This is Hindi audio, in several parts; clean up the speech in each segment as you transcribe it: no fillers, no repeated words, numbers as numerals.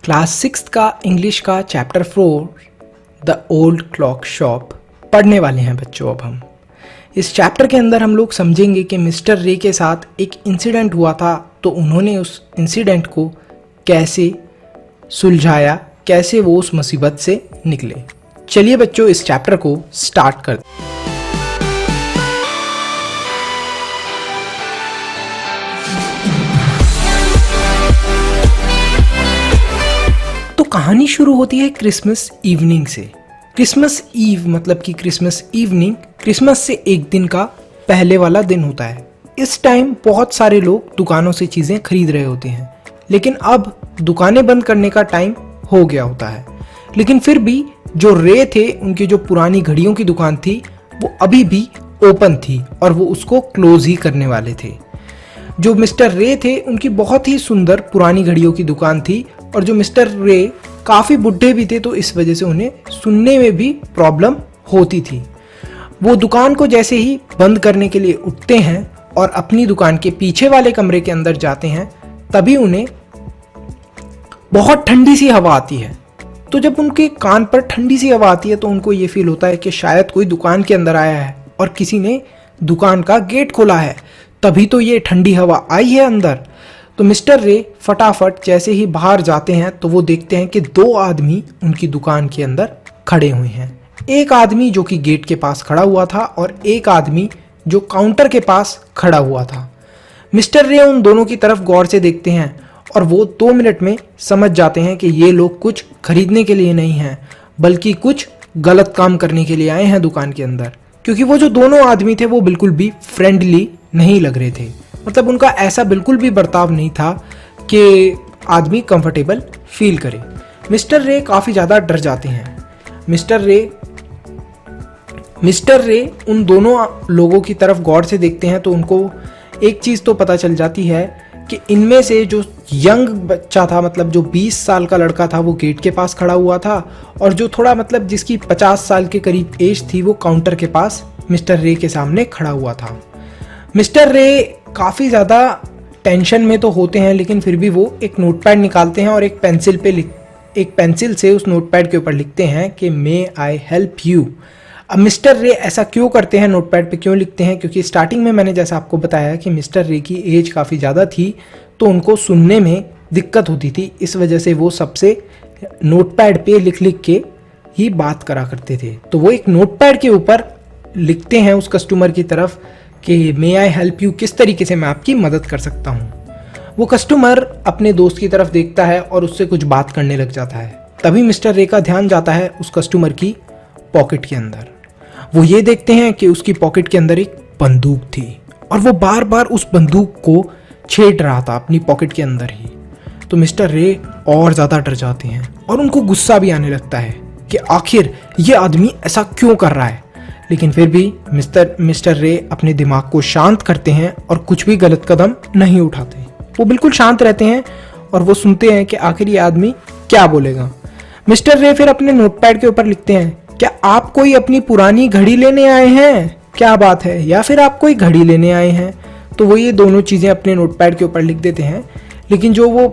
क्लास 6 का इंग्लिश का chapter 4 the old clock shop पढ़ने वाले हैं बच्चों। अब हम इस चैप्टर के अंदर हम लोग समझेंगे कि मिस्टर रे के साथ एक इंसिडेंट हुआ था, तो उन्होंने उस इंसिडेंट को कैसे सुलझाया, कैसे वो उस मुसीबत से निकले। चलिए बच्चों इस चैप्टर को स्टार्ट करते हैं। तो कहानी शुरू होती है क्रिसमस इवनिंग से। क्रिसमस ईव मतलब कि क्रिसमस इवनिंग क्रिसमस से एक दिन का पहले वाला दिन होता है। इस टाइम बहुत सारे लोग दुकानों से चीज़ें खरीद रहे होते हैं, लेकिन अब दुकानें बंद करने का टाइम हो गया होता है। लेकिन फिर भी जो रे थे, उनकी जो पुरानी घड़ियों की दुकान थी वो अभी भी ओपन थी और वो उसको क्लोज ही करने वाले थे। जो मिस्टर रे थे उनकी बहुत ही सुंदर पुरानी घड़ियों की दुकान थी, और जो मिस्टर रे काफ़ी बुढ़े भी थे, तो इस वजह से उन्हें सुनने में भी प्रॉब्लम होती थी। वो दुकान को जैसे ही बंद करने के लिए उठते हैं और अपनी दुकान के पीछे वाले कमरे के अंदर जाते हैं, तभी उन्हें बहुत ठंडी सी हवा आती है। तो जब उनके कान पर ठंडी सी हवा आती है तो उनको ये फील होता है कि शायद कोई दुकान के अंदर आया है और किसी ने दुकान का गेट खोला है, तभी तो ये ठंडी हवा आई है अंदर। तो मिस्टर रे फटाफट जैसे ही बाहर जाते हैं तो वो देखते हैं कि दो आदमी उनकी दुकान के अंदर खड़े हुए हैं। एक आदमी जो कि गेट के पास खड़ा हुआ था और एक आदमी जो काउंटर के पास खड़ा हुआ था। मिस्टर रे उन दोनों की तरफ गौर से देखते हैं और वो 2 मिनट में समझ जाते हैं कि ये लोग कुछ खरीदने के लिए नहीं हैं, बल्कि कुछ गलत काम करने के लिए आए हैं दुकान के अंदर। क्योंकि वो जो दोनों आदमी थे वो बिल्कुल भी फ्रेंडली नहीं लग रहे थे, मतलब उनका ऐसा बिल्कुल भी बर्ताव नहीं था कि आदमी कंफर्टेबल फील करे। मिस्टर रे काफ़ी ज़्यादा डर जाते हैं। मिस्टर रे उन दोनों लोगों की तरफ गौर से देखते हैं तो उनको एक चीज़ तो पता चल जाती है कि इनमें से जो यंग बच्चा था, मतलब जो 20 साल का लड़का था, वो गेट के पास खड़ा हुआ था, और जो थोड़ा मतलब जिसकी 50 साल के करीब एज थी वो काउंटर के पास मिस्टर रे के सामने खड़ा हुआ था। मिस्टर रे काफ़ी ज़्यादा टेंशन में तो होते हैं, लेकिन फिर भी वो एक नोटपैड निकालते हैं और एक पेंसिल से उस नोटपैड के ऊपर लिखते हैं कि मे आई हेल्प यू। अब मिस्टर रे ऐसा क्यों करते हैं, नोटपैड पे क्यों लिखते हैं? क्योंकि स्टार्टिंग में मैंने जैसा आपको बताया कि मिस्टर रे की एज काफ़ी ज़्यादा थी, तो उनको सुनने में दिक्कत होती थी। इस वजह से वो सबसे नोटपैड पे लिख लिख के ही बात करा करते थे। तो वो एक नोटपैड के ऊपर लिखते हैं उस कस्टमर की तरफ कि मे आई हेल्प यू, किस तरीके से मैं आपकी मदद कर सकता हूँ। वो कस्टमर अपने दोस्त की तरफ देखता है और उससे कुछ बात करने लग जाता है। तभी मिस्टर रे का ध्यान जाता है उस कस्टमर की पॉकेट के अंदर। वो ये देखते हैं कि उसकी पॉकेट के अंदर एक बंदूक थी और वो बार बार उस बंदूक को छेड़ रहा था अपनी पॉकेट के अंदर ही। तो मिस्टर रे और ज़्यादा डर जाते हैं और उनको गुस्सा भी आने लगता है कि आखिर ये आदमी ऐसा क्यों कर रहा है। लेकिन फिर भी मिस्टर रे अपने दिमाग को शांत करते हैं और कुछ भी गलत कदम नहीं उठाते। वो बिल्कुल शांत रहते हैं और वो सुनते हैं कि आखिर ये आदमी क्या बोलेगा। मिस्टर रे फिर अपने नोटपैड के ऊपर लिखते हैं, क्या आप कोई अपनी पुरानी घड़ी लेने आए हैं? क्या बात है, या फिर आप कोई घड़ी लेने आए हैं? तो वो ये दोनों चीज़ें अपने नोटपैड के ऊपर लिख देते हैं। लेकिन जो वो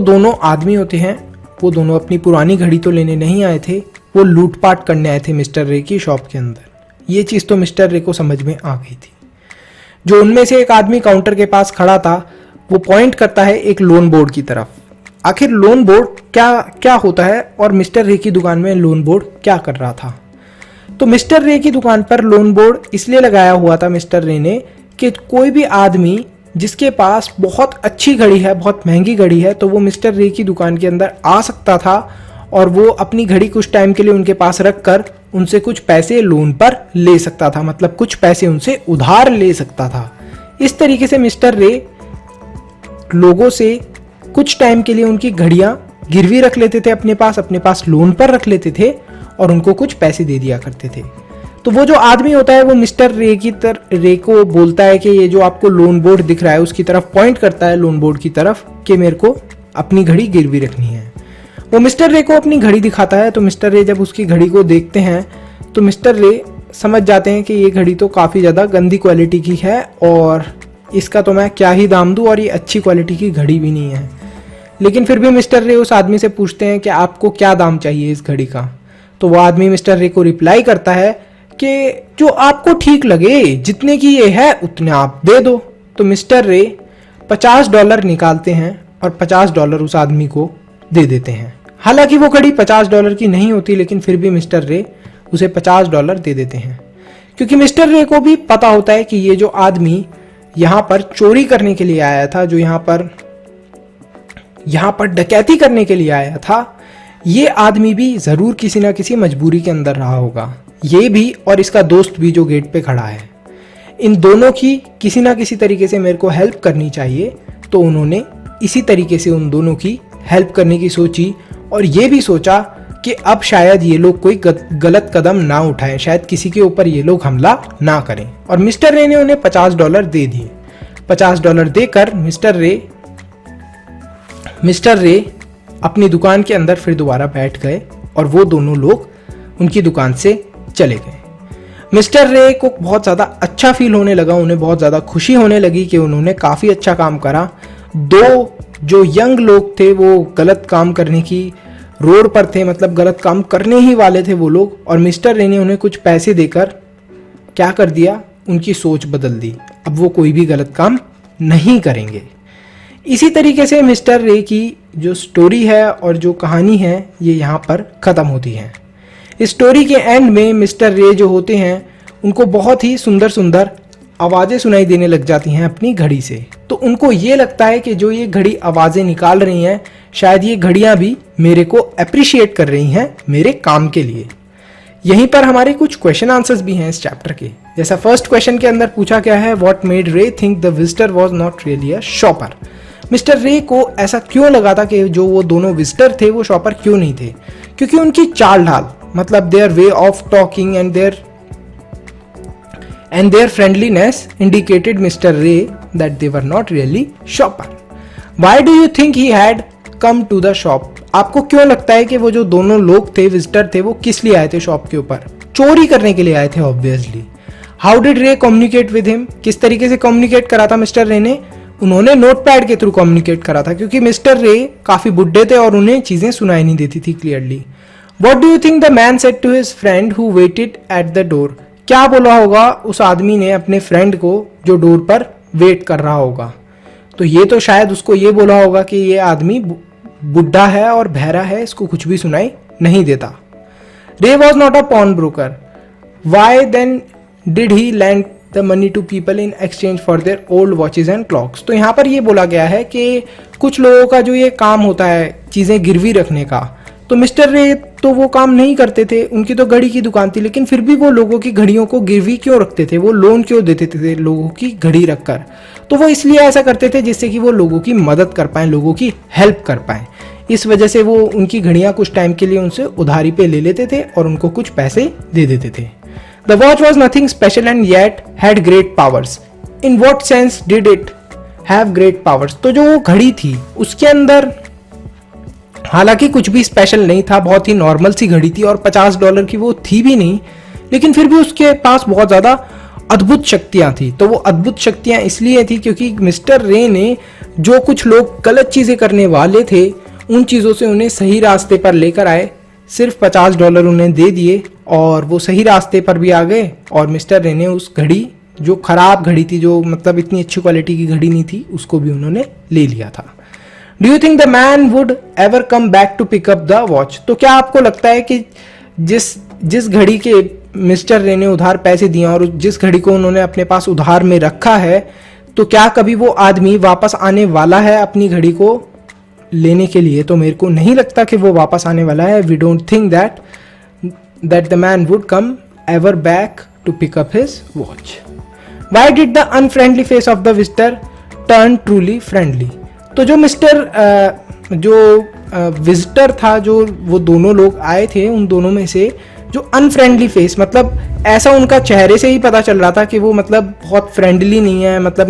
दोनों आदमी होते हैं, वो दोनों अपनी पुरानी घड़ी तो लेने नहीं आए थे, वो लूटपाट करने आए थे मिस्टर रे की शॉप के अंदर। ये चीज़ तो मिस्टर रे को समझ में आ गई थी। जो उनमें से एक आदमी काउंटर के पास खड़ा था, वो पॉइंट करता है एक लोन बोर्ड की तरफ। आखिर लोन बोर्ड क्या होता है और मिस्टर रे की दुकान में लोन बोर्ड क्या कर रहा था? तो मिस्टर रे की दुकान पर लोन बोर्ड इसलिए लगाया हुआ था मिस्टर रे ने कि कोई भी आदमी जिसके पास बहुत अच्छी घड़ी है, बहुत महंगी घड़ी है, तो वो मिस्टर रे की दुकान के अंदर आ सकता था और वो अपनी घड़ी कुछ टाइम के लिए उनके पास रख कर उनसे कुछ पैसे लोन पर ले सकता था, मतलब कुछ पैसे उनसे उधार ले सकता था। इस तरीके से मिस्टर रे लोगों से कुछ टाइम के लिए उनकी घड़ियां गिरवी रख लेते थे, अपने पास लोन पर रख लेते थे और उनको कुछ पैसे दे दिया करते थे। तो वो जो आदमी होता है वो मिस्टर रे को बोलता है कि ये जो आपको लोन बोर्ड दिख रहा है उसकी तरफ पॉइंट करता है, लोन बोर्ड की तरफ, कि मेरे को अपनी घड़ी गिरवी रखनी है। वो मिस्टर रे को अपनी घड़ी दिखाता है। तो मिस्टर रे जब उसकी घड़ी को देखते हैं तो मिस्टर रे समझ जाते हैं कि ये घड़ी तो काफ़ी ज़्यादा गंदी क्वालिटी की है और इसका तो मैं क्या ही दाम दूँ, और ये अच्छी क्वालिटी की घड़ी भी नहीं है। लेकिन फिर भी मिस्टर रे उस आदमी से पूछते हैं कि आपको क्या दाम चाहिए इस घड़ी का। तो वो आदमी मिस्टर रे को रिप्लाई करता है कि जो आपको ठीक लगे, जितने की ये है उतने आप दे दो। तो मिस्टर रे $50 निकालते हैं और $50 उस आदमी को दे देते हैं। हालांकि वो घड़ी $50 की नहीं होती, लेकिन फिर भी मिस्टर रे उसे $50 दे देते हैं, क्योंकि मिस्टर रे को भी पता होता है कि ये जो आदमी यहाँ पर चोरी करने के लिए आया था, जो यहाँ पर डकैती करने के लिए आया था, ये आदमी भी ज़रूर किसी ना किसी मजबूरी के अंदर रहा होगा। ये भी और इसका दोस्त भी जो गेट पे खड़ा है, इन दोनों की किसी ना किसी तरीके से मेरे को हेल्प करनी चाहिए। तो उन्होंने इसी तरीके से उन दोनों की हेल्प करने की सोची और ये भी सोचा कि अब शायद ये लोग कोई गलत कदम ना उठाएं, शायद किसी के ऊपर ये लोग हमला ना करें। और मिस्टर रे ने उन्हें $50 दे दिए। $50 देकर मिस्टर रे अपनी दुकान के अंदर फिर दोबारा बैठ गए और वो दोनों लोग उनकी दुकान से चले गए। मिस्टर रे को बहुत ज़्यादा अच्छा फील होने लगा, उन्हें बहुत ज़्यादा खुशी होने लगी कि उन्होंने काफ़ी अच्छा काम करा। दो जो यंग लोग थे वो गलत काम करने की रोड पर थे, मतलब गलत काम करने ही वाले थे वो लोग, और मिस्टर रे ने उन्हें कुछ पैसे देकर क्या कर दिया, उनकी सोच बदल दी। अब वो कोई भी गलत काम नहीं करेंगे। इसी तरीके से मिस्टर रे की जो स्टोरी है और जो कहानी है ये यहाँ पर ख़त्म होती है। इस स्टोरी के एंड में मिस्टर रे जो होते हैं उनको बहुत ही सुंदर सुंदर आवाज़ें सुनाई देने लग जाती हैं अपनी घड़ी से। तो उनको ये लगता है कि जो ये घड़ी आवाज़ें निकाल रही हैं, शायद ये घड़ियाँ भी मेरे को अप्रिशिएट कर रही हैं मेरे काम के लिए। यहीं पर हमारे कुछ क्वेश्चन आंसर्स भी हैं इस चैप्टर के। जैसा फर्स्ट क्वेश्चन के अंदर पूछा गया है, व्हाट मेड रे think the visitor was not really a shopper. Mister रे को ऐसा क्यों लगा था कि जो वो दोनों विजिटर थे वो शॉपर क्यों नहीं थे? क्योंकि उनकी चाल ढाल, मतलब their way of talking and their friendliness indicated Mr. Ray that they were not really shopper. Why do you think he had come to the shop? आपको क्यों लगता है कि वो जो दोनों लोग थे, विजिटर थे, वो किस लिए आए थे शॉप के ऊपर? चोरी करने के लिए आए थे ऑब्वियसली। हाउ डिड रे कम्युनिकेट विद हिम? किस तरीके से कम्युनिकेट करा था मिस्टर रे ने? उन्होंने नोटपैड के थ्रू कम्युनिकेट करा था, क्योंकि मिस्टर रे काफी बुड्ढे थे और उन्हें चीजें सुनाई नहीं देती थी clearly. What do you think the man said to his friend who waited at the door? क्या बोला होगा उस आदमी ने अपने फ्रेंड को जो डोर पर वेट कर रहा होगा? तो ये तो शायद उसको ये बोला होगा कि ये आदमी बुढ़ा है और बहरा है, इसको कुछ भी सुनाई नहीं देता। Ray was not a pawn broker. Why then did he lend the money to people in exchange for their old watches and clocks. तो यहाँ पर ये बोला गया है कि कुछ लोगों का जो ये काम होता है चीज़ें गिरवी रखने का, तो मिस्टर रे तो वो काम नहीं करते थे, उनकी तो घड़ी की दुकान थी, लेकिन फिर भी वो लोगों की घड़ियों को गिरवी क्यों रखते थे? वो लोन क्यों देते थे लोगों की घड़ी रखकर? तो वो इसलिए ऐसा करते थे जिससे कि वो लोगों की मदद कर पाएं, लोगों की हेल्प कर पाएं। इस वजह से वो उनकी घड़ियां कुछ टाइम के लिए उनसे उधारी पे ले लेते थे और उनको कुछ पैसे दे देते थे। The watch was nothing special and yet had great powers. In what sense did it have great powers? तो जो वो घड़ी थी उसके अंदर हालांकि कुछ भी स्पेशल नहीं था, बहुत ही नॉर्मल सी घड़ी थी और $50 की वो थी भी नहीं, लेकिन फिर भी उसके पास बहुत ज़्यादा अद्भुत शक्तियां थी। तो वो अद्भुत शक्तियां इसलिए थी क्योंकि मिस्टर रे ने जो कुछ लोग गलत चीज़ें करने वाले थे उन चीज़ों से उन्हें सही रास्ते पर लेकर आए। सिर्फ $50 उन्हें दे दिए और वो सही रास्ते पर भी आ गए। और मिस्टर रे ने उस घड़ी, जो खराब घड़ी थी, जो मतलब इतनी अच्छी क्वालिटी की घड़ी नहीं थी, उसको भी उन्होंने ले लिया था। Do you think the man would ever come back to pick up the watch? तो क्या आपको लगता है कि जिस घड़ी के मिस्टर रे ने उधार पैसे दिए और जिस घड़ी को उन्होंने अपने पास उधार में रखा है, तो क्या कभी वो आदमी वापस आने वाला है अपनी घड़ी को लेने के लिए? तो मेरे को नहीं लगता कि वो वापस आने वाला है। We don't think that the man would come ever back to pick up his watch. Why did the unfriendly face of the visitor turn truly friendly? तो जो विजिटर था, जो वो दोनों लोग आए थे, उन दोनों में से जो अनफ्रेंडली फेस, मतलब ऐसा उनका चेहरे से ही पता चल रहा था कि वो मतलब बहुत फ्रेंडली नहीं है, मतलब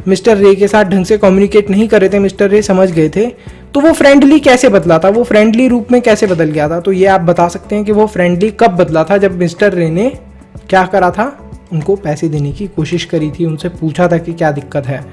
मिस्टर रे के साथ ढंग से कम्युनिकेट नहीं कर रहे थे। मिस्टर रे समझ गए थे। तो वो फ्रेंडली कैसे बदला था, वो फ्रेंडली रूप में कैसे बदल गया था? तो ये आप बता सकते हैं कि वो फ्रेंडली कब बदला था, जब मिस्टर रे ने क्या करा था, उनको पैसे देने की कोशिश करी थी, उनसे पूछा था कि क्या दिक्कत है।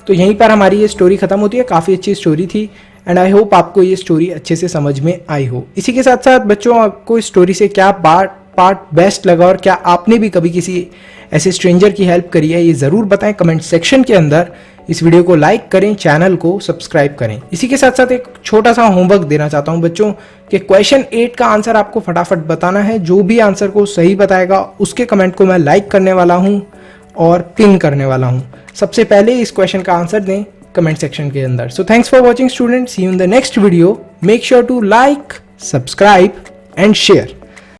तो यहीं पर हमारी ये स्टोरी खत्म होती है। काफ़ी अच्छी स्टोरी थी एंड आई होप आपको ये स्टोरी अच्छे से समझ में आई हो। इसी के साथ साथ बच्चों, आपको इस स्टोरी से क्या पार्ट बेस्ट लगा और क्या आपने भी कभी किसी ऐसे स्ट्रेंजर की हेल्प करी है, ये ज़रूर बताएं कमेंट सेक्शन के अंदर। इस वीडियो को लाइक करें, चैनल को सब्सक्राइब करें। इसी के साथ साथ एक छोटा सा होमवर्क देना चाहता हूं बच्चों कि क्वेश्चन 8 का आंसर आपको फटाफट बताना है। जो भी आंसर को सही बताएगा उसके कमेंट को मैं लाइक करने वाला हूं और पिन करने वाला हूं। सबसे पहले इस क्वेश्चन का आंसर दें कमेंट सेक्शन के अंदर। So thanks for watching students, see you in the next video. Make sure to like, subscribe and share.